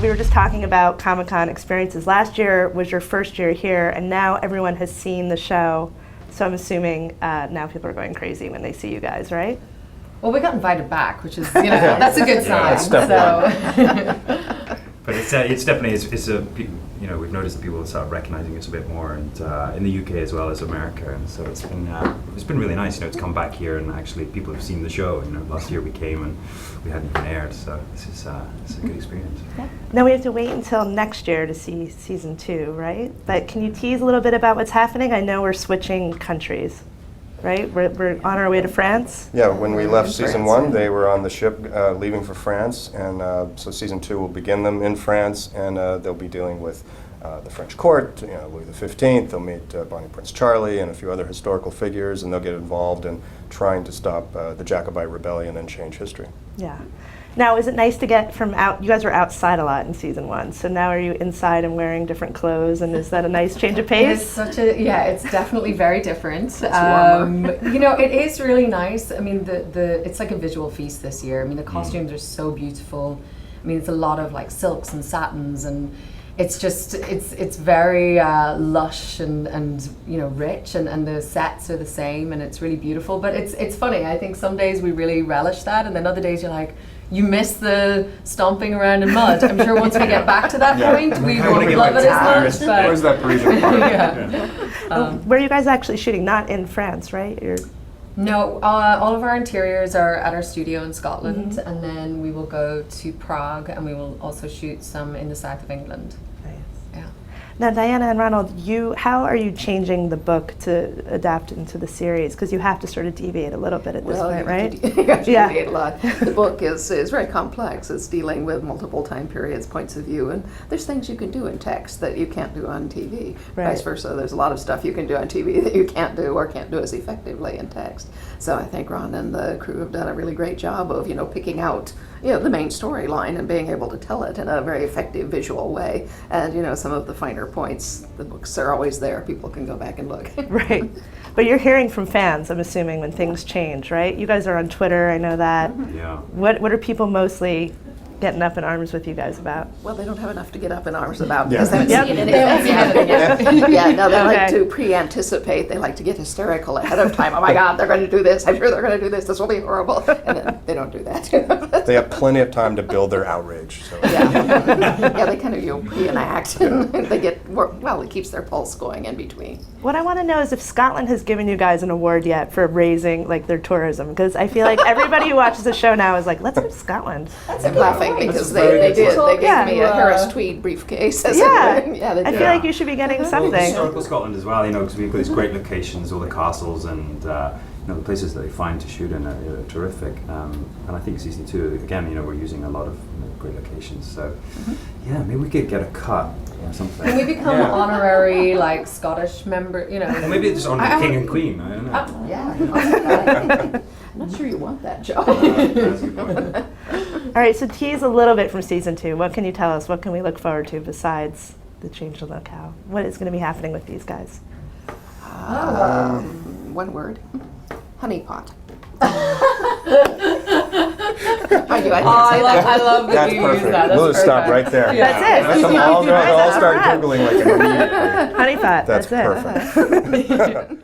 We were just talking about Comic-Con experiences. Last year was your first year here, and now everyone has seen the show. So I'm assuming now people are going crazy when they see you guys, right? Well, we got invited back, which is, that's a good sign. But it's definitely, we've noticed that people start recognizing us a bit more, and in the UK as well as America, and so it's been really nice, to come back here and actually people have seen the show. Last year we came and we hadn't even aired, so it's a good experience. Yeah. Now we have to wait until next year to see season 2, right? But can you tease a little bit about what's happening? I know we're switching countries. Right? We're on our way to France? Yeah, when we left season 1, they were on the ship leaving for France, and so season 2 will begin them in France, and they'll be dealing with the French court, Louis XV. They'll meet Bonnie Prince Charlie and a few other historical figures, and they'll get involved in trying to stop the Jacobite rebellion and change history. Yeah. Now, is it nice to get from out? You guys were outside a lot in season 1, so now are you inside and wearing different clothes? And is that a nice change of pace? It's definitely very different. It's warmer. It is really nice. I mean, it's like a visual feast this year. I mean, the costumes are so beautiful. I mean, it's a lot of like silks and satins, and it's just it's very lush and rich, and the sets are the same, and it's really beautiful. But it's funny. I think some days we really relish that, and then other days you're like, you miss the stomping around in mud. I'm sure once we get back to that point, we won't love it as much. Where's that Parisian part? Where are you guys actually shooting? Not in France, right? No, all of our interiors are at our studio in Scotland, and then we will go to Prague, and we will also shoot some in the south of England. Nice. Yeah. Now, Diana and Ronald, how are you changing the book to adapt into the series? Because you have to sort of deviate a little bit at this point, right? You have to deviate a lot. The book is very complex. It's dealing with multiple time periods, points of view, and there's things you can do in text that you can't do on TV. Right. Vice versa, there's a lot of stuff you can do on TV that you can't do or can't do as effectively in text. So I think Ron and the crew have done a really great job of, picking out the main storyline and being able to tell it in a very effective visual way. And some of the finer points, the books are always there. People can go back and look. Right. But you're hearing from fans, I'm assuming, when things change, right? You guys are on Twitter, I know that. Yeah. What are people mostly getting up in arms with you guys about? Well, they don't have enough to get up in arms about Yeah. because they haven't seen anything. No, they like to pre-anticipate. They like to get hysterical ahead of time. Oh my God, they're going to do this. I'm sure they're going to do this. This will be horrible. And then they don't do that. They have plenty of time to build their outrage. So. Yeah, they kind of pre-enact. And they get it keeps their pulse going in between. What I want to know is if Scotland has given you guys an award yet for raising their tourism, because I feel like everybody who watches the show now is like, let's go to Scotland. I'm laughing because they did. They gave me a Harris Tweed briefcase. They did. I feel like you should be getting something. Historical Scotland as well, because we've got these great locations, all the castles and the places that they find to shoot in are terrific. And I think season 2, again, we're using a lot of great locations. So yeah, maybe we could get a cut or something. Can we become honorary Scottish member? Well, maybe it's on the King and Queen. I don't know. Yeah. I'm not sure you want that job. All right, so tease a little bit from season 2. What can you tell us? What can we look forward to besides the change of locale? What is going to be happening with these guys? One word. Honeypot. I love that That's you perfect. use that. We'll just stop right there. That's it. They'll all start Googling immediately. Honeypot. That's it. perfect.